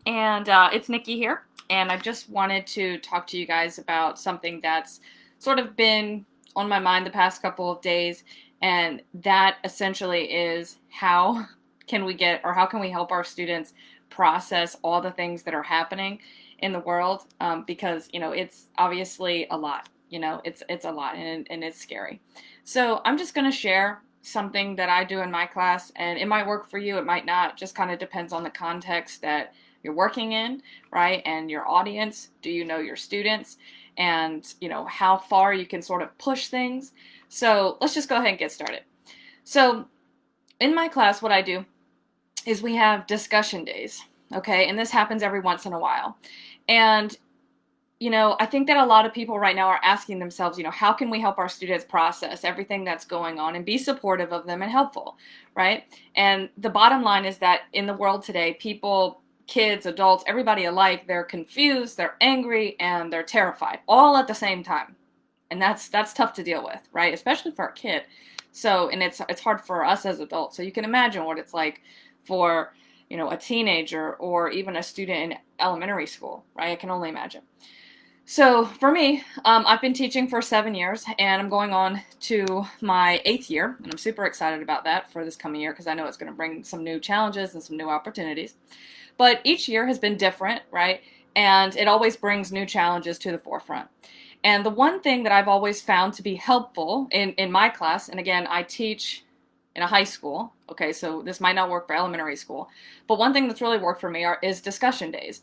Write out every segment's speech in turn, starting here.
And it's Nikki here, and I just wanted to talk to you guys about something that's sort of been on my mind the past couple of days, and that essentially is how can we get, or how can we help our students process all the things that are happening in the world, because it's obviously a lot. It's a lot, and it's scary. So I'm just going to share something that I do in my class, and it might work for you, it might not. Just kind of depends on the context that you're working in, right? And your audience. Do you know your students? And how far you can sort of push things. So let's just go ahead and get started. So in my class, what I do is we have discussion days, okay? And this happens every once in a while. And I think that a lot of people right now are asking themselves, how can we help our students process everything that's going on and be supportive of them and helpful, right? And the bottom line is that in the world today, people, kids, adults, everybody alike, they're confused, they're angry, and they're terrified all at the same time. And that's tough to deal with, right? Especially for a kid. So, and it's hard for us as adults. So you can imagine what it's like for, a teenager or even a student in elementary school, right? I can only imagine. So for me, I've been teaching for 7 years, and I'm going on to my 8th year, and I'm super excited about that for this coming year because I know it's going to bring some new challenges and some new opportunities. But each year has been different, right? And it always brings new challenges to the forefront. And the one thing that I've always found to be helpful in my class, and again, I teach in a high school, okay, so this might not work for elementary school, but one thing that's really worked for me is discussion days.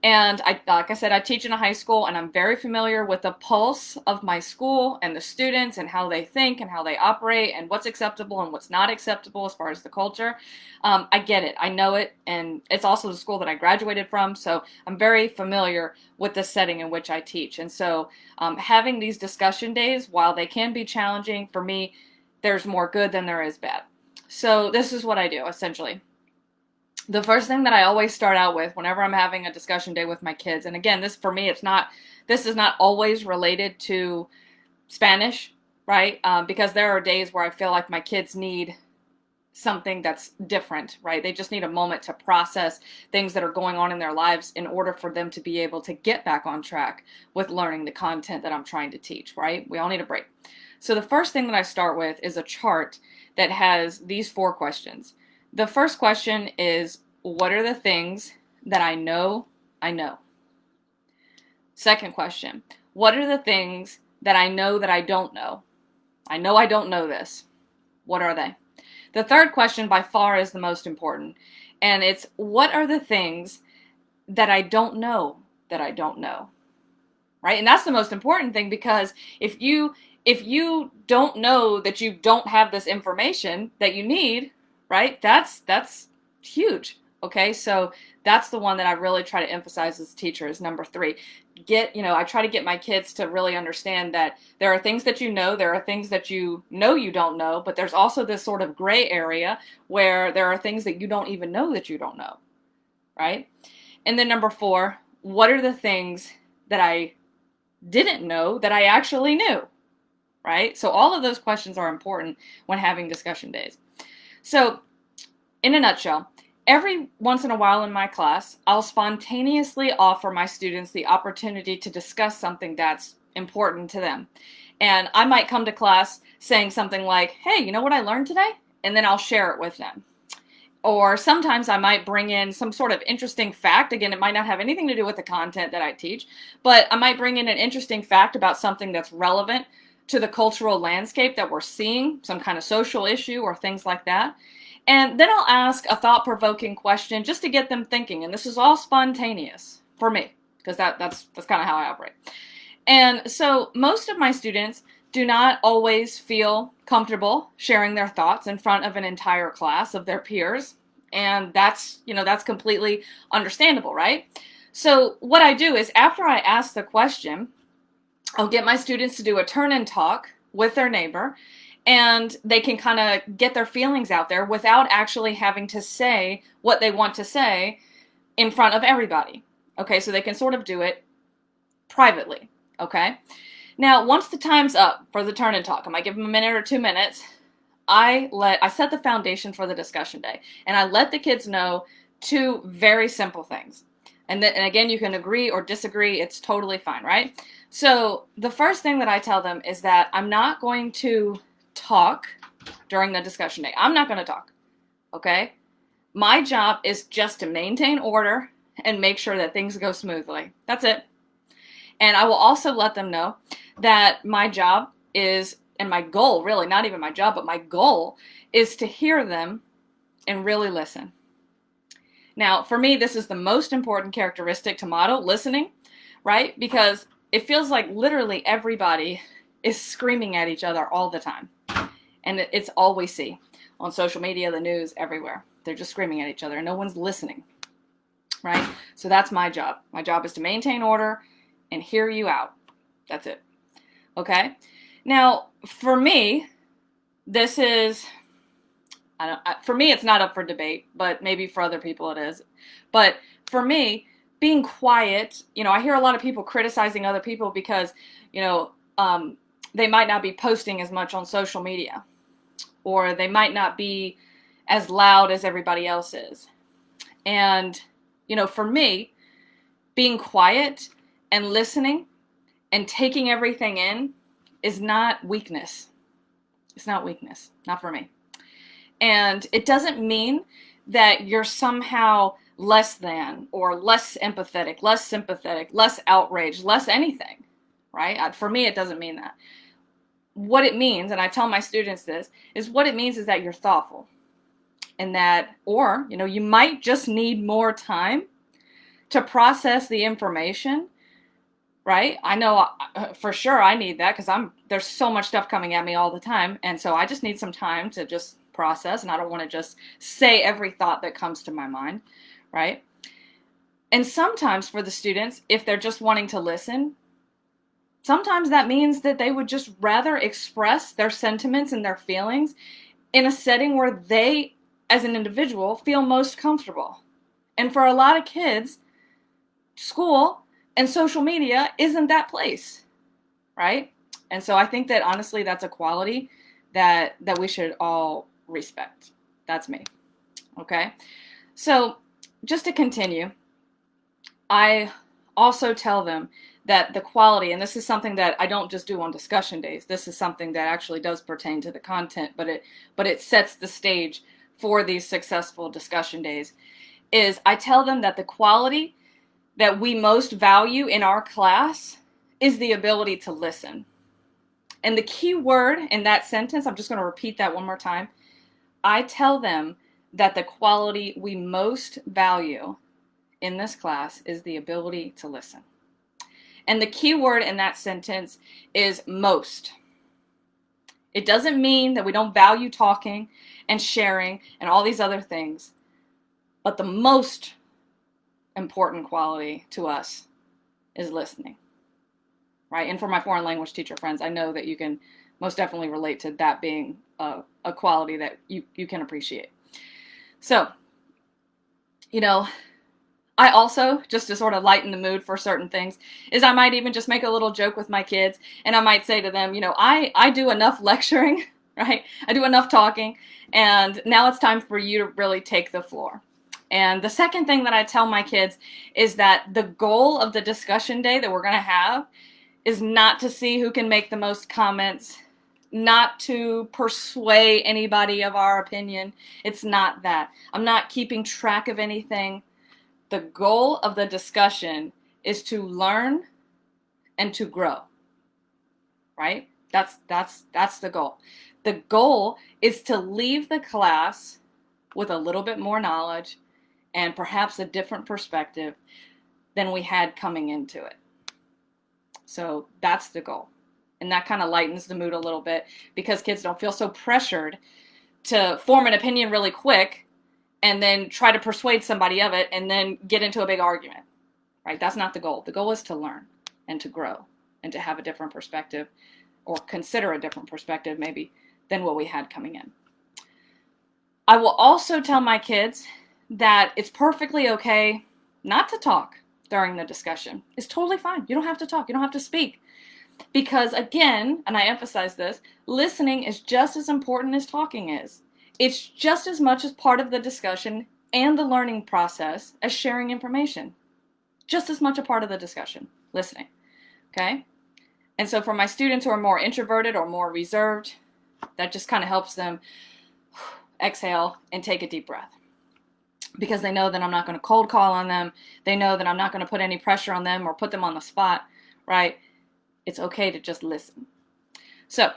And like I said, I teach in a high school, and I'm very familiar with the pulse of my school and the students and how they think and how they operate and what's acceptable and what's not acceptable as far as the culture. I get it. I know it. And it's also the school that I graduated from. So I'm very familiar with the setting in which I teach. And so having these discussion days, while they can be challenging, for me, there's more good than there is bad. So this is what I do, essentially. The first thing that I always start out with whenever I'm having a discussion day with my kids, and again, this for me, this is not always related to Spanish, right? Because there are days where I feel like my kids need something that's different, right? They just need a moment to process things that are going on in their lives in order for them to be able to get back on track with learning the content that I'm trying to teach, right? We all need a break. So the first thing that I start with is a chart that has these 4 questions. The first question is, what are the things that I know I know? Second question, what are the things that I know that I don't know? I know I don't know this. What are they? The third question by far is the most important, and it's, what are the things that I don't know that I don't know? Right? And that's the most important thing, because if you don't know that you don't have this information that you need, right? That's huge. Okay, so that's the one that I really try to emphasize as a teacher is number 3. I try to get my kids to really understand that there are things that there are things that you don't know, but there's also this sort of gray area where there are things that you don't even know that you don't know, right? And then number 4, what are the things that I didn't know that I actually knew, right? So all of those questions are important when having discussion days. So, in a nutshell, every once in a while in my class, I'll spontaneously offer my students the opportunity to discuss something that's important to them. And I might come to class saying something like, hey, you know what I learned today? And then I'll share it with them. Or sometimes I might bring in some sort of interesting fact. Again, it might not have anything to do with the content that I teach, but I might bring in an interesting fact about something that's relevant to the cultural landscape that we're seeing, some kind of social issue or things like that. And then I'll ask a thought-provoking question just to get them thinking. And this is all spontaneous for me, because that's kind of how I operate. And so most of my students do not always feel comfortable sharing their thoughts in front of an entire class of their peers. And that's completely understandable, right? So what I do is, after I ask the question, I'll get my students to do a turn and talk with their neighbor, and they can kind of get their feelings out there without actually having to say what they want to say in front of everybody. Okay, so they can sort of do it privately. Okay, now once the time's up for the turn and talk, I might give them a minute or 2 minutes. I set the foundation for the discussion day, and I let the kids know 2 very simple things. And again, you can agree or disagree. It's totally fine, right? So the first thing that I tell them is that I'm not going to talk during the discussion day. I'm not going to talk, okay? My job is just to maintain order and make sure that things go smoothly. That's it. And I will also let them know that my job is, and my goal, really, not even my job, but my goal is to hear them and really listen. Now, for me, this is the most important characteristic to model, listening, right? Because it feels like literally everybody is screaming at each other all the time. And it's all we see on social media, the news, everywhere. They're just screaming at each other and no one's listening, right? So that's my job. My job is to maintain order and hear you out. That's it. Okay? Now, for me, this is, for me, it's not up for debate, but maybe for other people it is. But for me, being quiet, I hear a lot of people criticizing other people because, they might not be posting as much on social media, or they might not be as loud as everybody else is. And, for me, being quiet and listening and taking everything in is not weakness. It's not weakness, not for me. And it doesn't mean that you're somehow less than or less empathetic, less sympathetic, less outraged, less anything, right? For me, it doesn't mean that. What it means, and I tell my students this, is what it means is that you're thoughtful. And that, or, you might just need more time to process the information, right? I know for sure I need that because there's so much stuff coming at me all the time. And so I just need some time to just process, and I don't want to just say every thought that comes to my mind, right? And sometimes for the students, if they're just wanting to listen, sometimes that means that they would just rather express their sentiments and their feelings in a setting where they, as an individual, feel most comfortable. And for a lot of kids, school and social media isn't that place, right? And so I think that honestly, that's a quality that we should all respect. That's me. Okay? So just to continue, I also tell them that the quality, and this is something that I don't just do on discussion days, this is something that actually does pertain to the content, but it sets the stage for these successful discussion days, is I tell them that the quality that we most value in our class is the ability to listen. And the key word in that sentence, I'm just going to repeat that one more time. I tell them that the quality we most value in this class is the ability to listen. And the key word in that sentence is most. It doesn't mean that we don't value talking and sharing and all these other things, but the most important quality to us is listening, right? And for my foreign language teacher friends, I know that you can most definitely relate to that being a quality that you can appreciate. So, I also, just to sort of lighten the mood for certain things, is I might even just make a little joke with my kids, and I might say to them, I do enough lecturing, right? I do enough talking, and now it's time for you to really take the floor. And the second thing that I tell my kids is that the goal of the discussion day that we're going to have is not to see who can make the most comments, not to persuade anybody of our opinion. It's not that. I'm not keeping track of anything. The goal of the discussion is to learn and to grow, right? That's the goal. The goal is to leave the class with a little bit more knowledge and perhaps a different perspective than we had coming into it. So that's the goal. And that kind of lightens the mood a little bit because kids don't feel so pressured to form an opinion really quick and then try to persuade somebody of it and then get into a big argument, right? That's not the goal. The goal is to learn and to grow and to have a different perspective, or consider a different perspective maybe than what we had coming in. I will also tell my kids that it's perfectly okay not to talk during the discussion. It's totally fine. You don't have to talk. You don't have to speak. Because again, and I emphasize this, listening is just as important as talking is. It's just as much as part of the discussion and the learning process as sharing information. just as much a part of the discussion, listening, okay? And so for my students who are more introverted or more reserved, that just kind of helps them exhale and take a deep breath, because they know that I'm not going to cold call on them. They know that I'm not going to put any pressure on them or put them on the spot, right? It's okay to just listen. So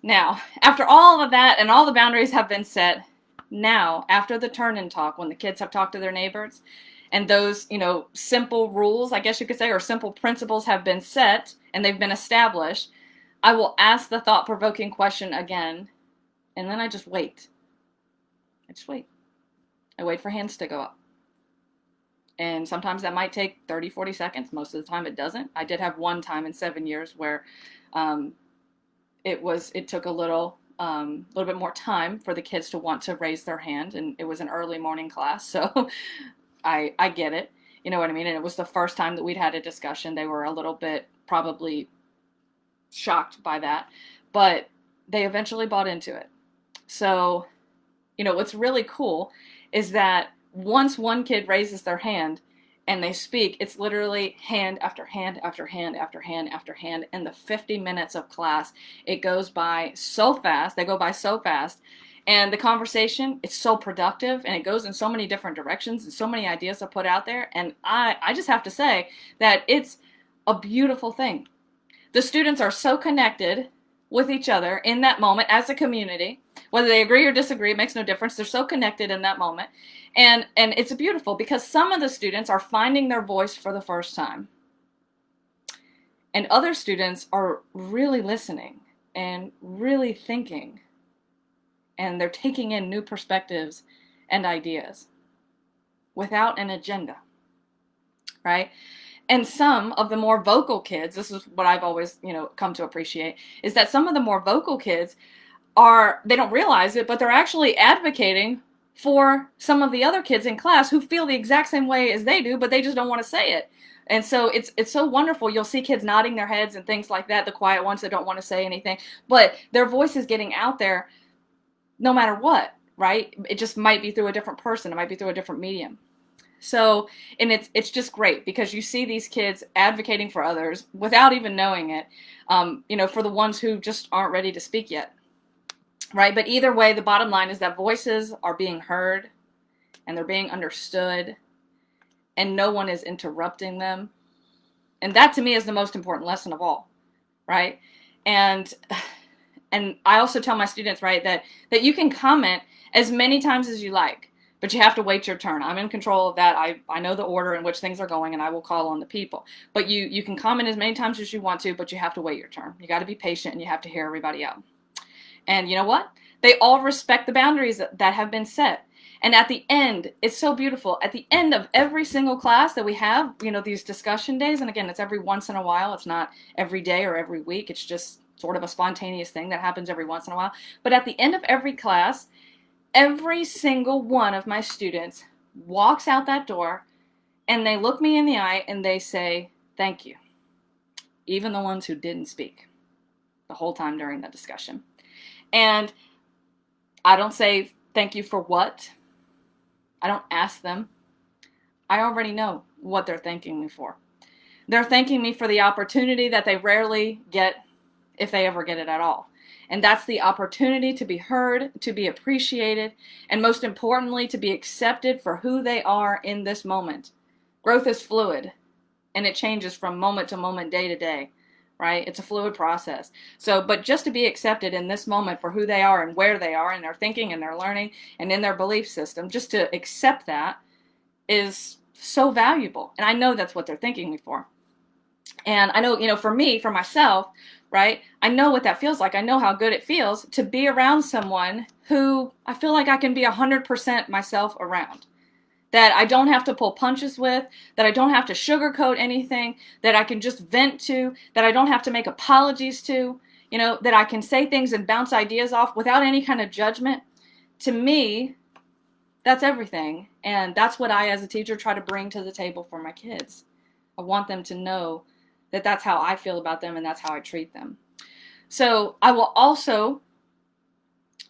now, after all of that and all the boundaries have been set, now, after the turn-in talk, when the kids have talked to their neighbors, and those, simple rules, I guess you could say, or simple principles have been set and they've been established, I will ask the thought-provoking question again, and then I just wait. I just wait. I wait for hands to go up. And sometimes that might take 30, 40 seconds. Most of the time it doesn't. I did have one time in 7 years where it took a little bit more time for the kids to want to raise their hand, and it was an early morning class, so I get it. You know what I mean? And it was the first time that we'd had a discussion. They were a little bit probably shocked by that, but they eventually bought into it. So, what's really cool is that once one kid raises their hand and they speak, it's literally hand after hand after hand after hand after hand. And the 50 minutes of class, it goes by so fast. They go by so fast. And the conversation, it's so productive, and it goes in so many different directions, and so many ideas are put out there. And I just have to say that it's a beautiful thing. The students are so connected with each other in that moment as a community. Whether they agree or disagree, it makes no difference. They're so connected in that moment. And it's beautiful because some of the students are finding their voice for the first time. And other students are really listening and really thinking. And they're taking in new perspectives and ideas without an agenda, right? And some of the more vocal kids, this is what I've always, come to appreciate, is that some of the more vocal kids they don't realize it, but they're actually advocating for some of the other kids in class who feel the exact same way as they do, but they just don't want to say it. And so it's so wonderful. You'll see kids nodding their heads and things like that, the quiet ones that don't want to say anything, but their voice is getting out there no matter what, right? It just might be through a different person. It might be through a different medium. So, and it's just great because you see these kids advocating for others without even knowing it, for the ones who just aren't ready to speak yet, right? But either way, the bottom line is that voices are being heard and they're being understood and no one is interrupting them. And that to me is the most important lesson of all, right? And I also tell my students, right, that you can comment as many times as you like, but you have to wait your turn. I'm in control of that. I know the order in which things are going, and I will call on the people. But you can comment as many times as you want to, but you have to wait your turn. You got to be patient, and you have to hear everybody out. And you know what? They all respect the boundaries that have been set. And at the end, it's so beautiful. At the end of every single class that we have, these discussion days, and again, it's every once in a while. It's not every day or every week. It's just sort of a spontaneous thing that happens every once in a while. But at the end of every class, every single one of my students walks out that door and they look me in the eye and they say, thank you. Even the ones who didn't speak the whole time during the discussion. And I don't say thank you for what. I don't ask them. I already know what they're thanking me for. They're thanking me for the opportunity that they rarely get, if they ever get it at all. And that's the opportunity to be heard, to be appreciated, and most importantly, to be accepted for who they are in this moment. Growth is fluid, and it changes from moment to moment, day to day, right? It's a fluid process. So, but just to be accepted in this moment for who they are and where they are in their thinking and their learning and in their belief system, just to accept that is so valuable. And I know that's what they're thanking me for. And I know, for me, for myself, right, I know what that feels like. I know how good it feels to be around someone who I feel like I can be 100% myself around. That I don't have to pull punches with, that I don't have to sugarcoat anything, that I can just vent to, that I don't have to make apologies to, that I can say things and bounce ideas off without any kind of judgment. To me, that's everything. And that's what I, as a teacher, try to bring to the table for my kids. I want them to know that that's how I feel about them and that's how I treat them. So I will also,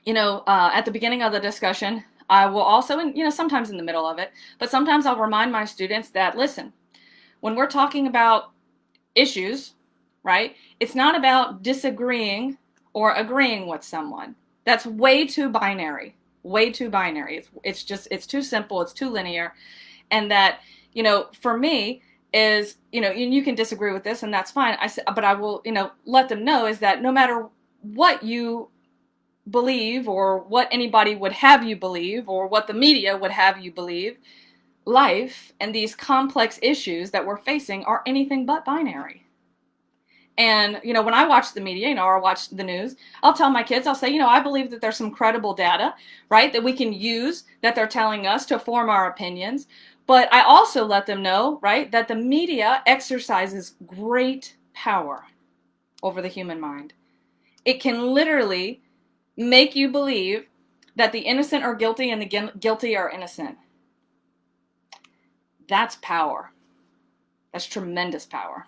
at the beginning of the discussion, I will also, and sometimes in the middle of it, but sometimes I'll remind my students that, listen, when we're talking about issues, right, it's not about disagreeing or agreeing with someone. That's way too binary. Way too binary. It's too simple. It's too linear. And that, for me, is, you can disagree with this and that's fine. But I will, let them know is that no matter what you believe or what anybody would have you believe or what the media would have you believe, life and these complex issues that we're facing are anything but binary. And, when I watch the media, or watch the news, I'll tell my kids, I'll say, I believe that there's some credible data, right, that we can use that they're telling us to form our opinions. But I also let them know, right, that the media exercises great power over the human mind. It can literally make you believe that the innocent are guilty and the guilty are innocent. That's power. That's tremendous power.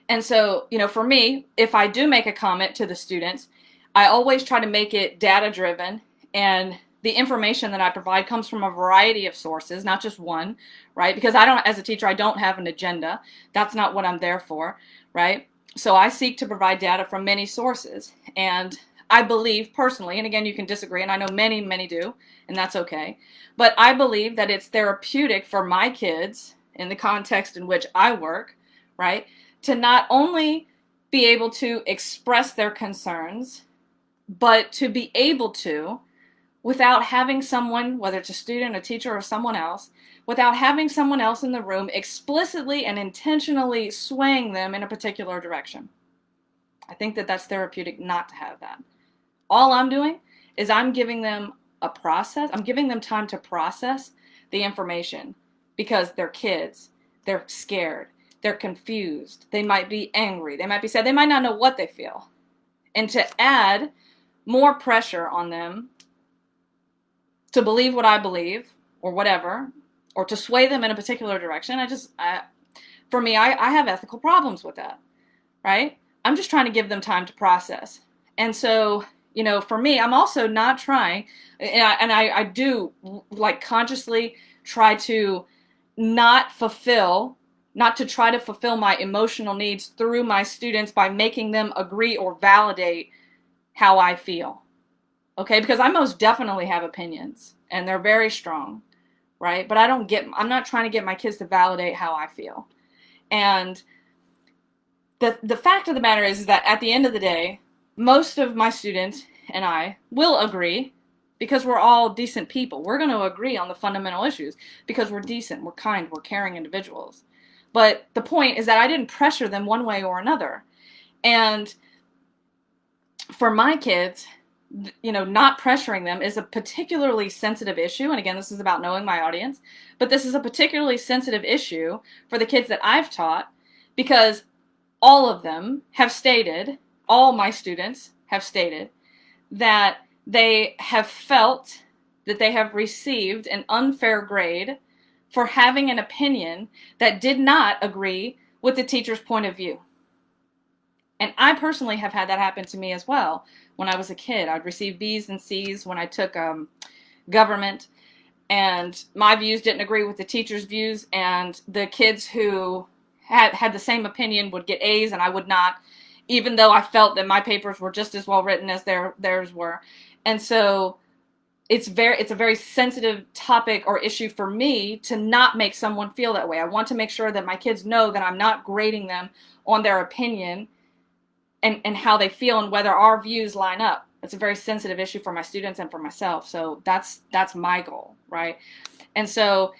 And so, for me, if I do make a comment to the students, I always try to make it data driven, and the information that I provide comes from a variety of sources, not just one, right? Because as a teacher, I don't have an agenda. That's not what I'm there for, right? So I seek to provide data from many sources. And I believe personally, and again, you can disagree, and I know many, many do, and that's okay. But I believe that it's therapeutic for my kids in the context in which I work, right, to not only be able to express their concerns, but to be able to, without having someone, whether it's a student, a teacher, or someone else, without having someone else in the room explicitly and intentionally swaying them in a particular direction. I think that that's therapeutic not to have that. All I'm doing is I'm giving them a process. I'm giving them time to process the information because they're kids. They're scared. They're confused. They might be angry. They might be sad. They might not know what they feel. And to add more pressure on them to believe what I believe or whatever, or to sway them in a particular direction, for me, I have ethical problems with that, right? I'm just trying to give them time to process. And so, for me, I'm also not trying, and I do like consciously try to not to try to fulfill my emotional needs through my students by making them agree or validate how I feel. Okay, because I most definitely have opinions and they're very strong, right? But I'm not trying to get my kids to validate how I feel. And the fact of the matter is that at the end of the day, most of my students and I will agree because we're all decent people. We're going to agree on the fundamental issues because we're decent, we're kind, we're caring individuals. But the point is that I didn't pressure them one way or another. And for my kids, not pressuring them is a particularly sensitive issue. And again, this is about knowing my audience. But this is a particularly sensitive issue for the kids that I've taught because all my students have stated that they have felt that they have received an unfair grade for having an opinion that did not agree with the teacher's point of view. And I personally have had that happen to me as well. When I was a kid, I'd receive B's and C's when I took government, and my views didn't agree with the teacher's views, and the kids who had the same opinion would get A's and I would not, even though I felt that my papers were just as well written as theirs were. And so it's a very sensitive topic or issue for me to not make someone feel that way. I want to make sure that my kids know that I'm not grading them on their opinion and how they feel and whether our views line up. It's a very sensitive issue for my students and for myself. So that's my goal, right? And so,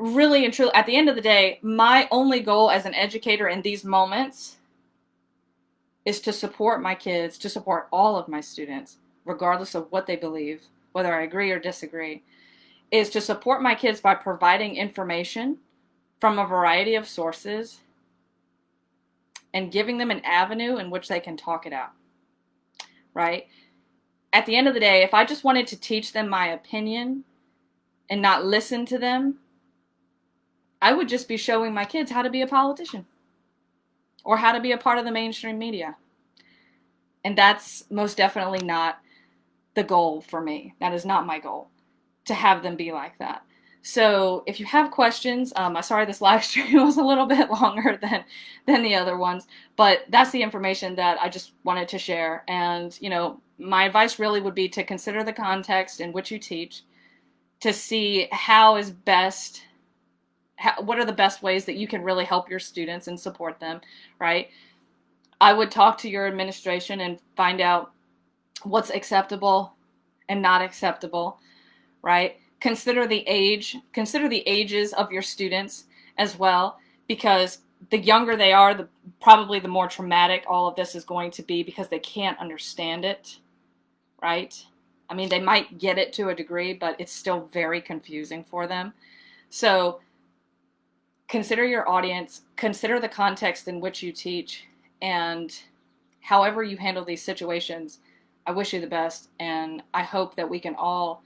really and truly, at the end of the day, my only goal as an educator in these moments is to support my kids, to support all of my students, regardless of what they believe, whether I agree or disagree, is to support my kids by providing information from a variety of sources and giving them an avenue in which they can talk it out, right? At the end of the day, if I just wanted to teach them my opinion and not listen to them, I would just be showing my kids how to be a politician or how to be a part of the mainstream media. And that's most definitely not the goal for me. That is not my goal, to have them be like that. So if you have questions, I'm sorry this live stream was a little bit longer than the other ones, but that's the information that I just wanted to share. And my advice really would be to consider the context in which you teach, to see what are the best ways that you can really help your students and support them, right? I would talk to your administration and find out what's acceptable and not acceptable, right? Consider the ages of your students as well, because the younger they are, probably the more traumatic all of this is going to be, because they can't understand it, right? I mean, they might get it to a degree, but it's still very confusing for them. So consider your audience, consider the context in which you teach, and however you handle these situations, I wish you the best, and I hope that we can all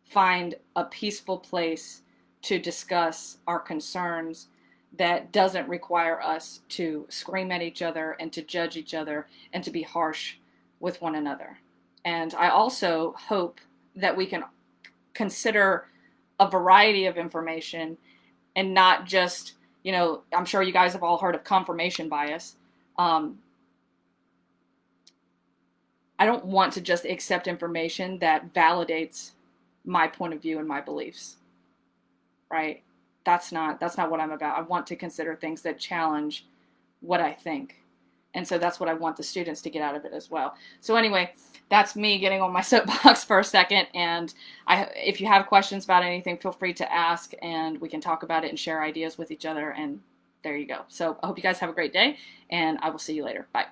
find a peaceful place to discuss our concerns that doesn't require us to scream at each other and to judge each other and to be harsh with one another. And I also hope that we can consider a variety of information and not just, I'm sure you guys have all heard of confirmation bias. I don't want to just accept information that validates my point of view and my beliefs, right? That's not what I'm about. I want to consider things that challenge what I think. And so that's what I want the students to get out of it as well. So anyway, that's me getting on my soapbox for a second. And if you have questions about anything, feel free to ask, and we can talk about it and share ideas with each other. And there you go. So I hope you guys have a great day, and I will see you later. Bye.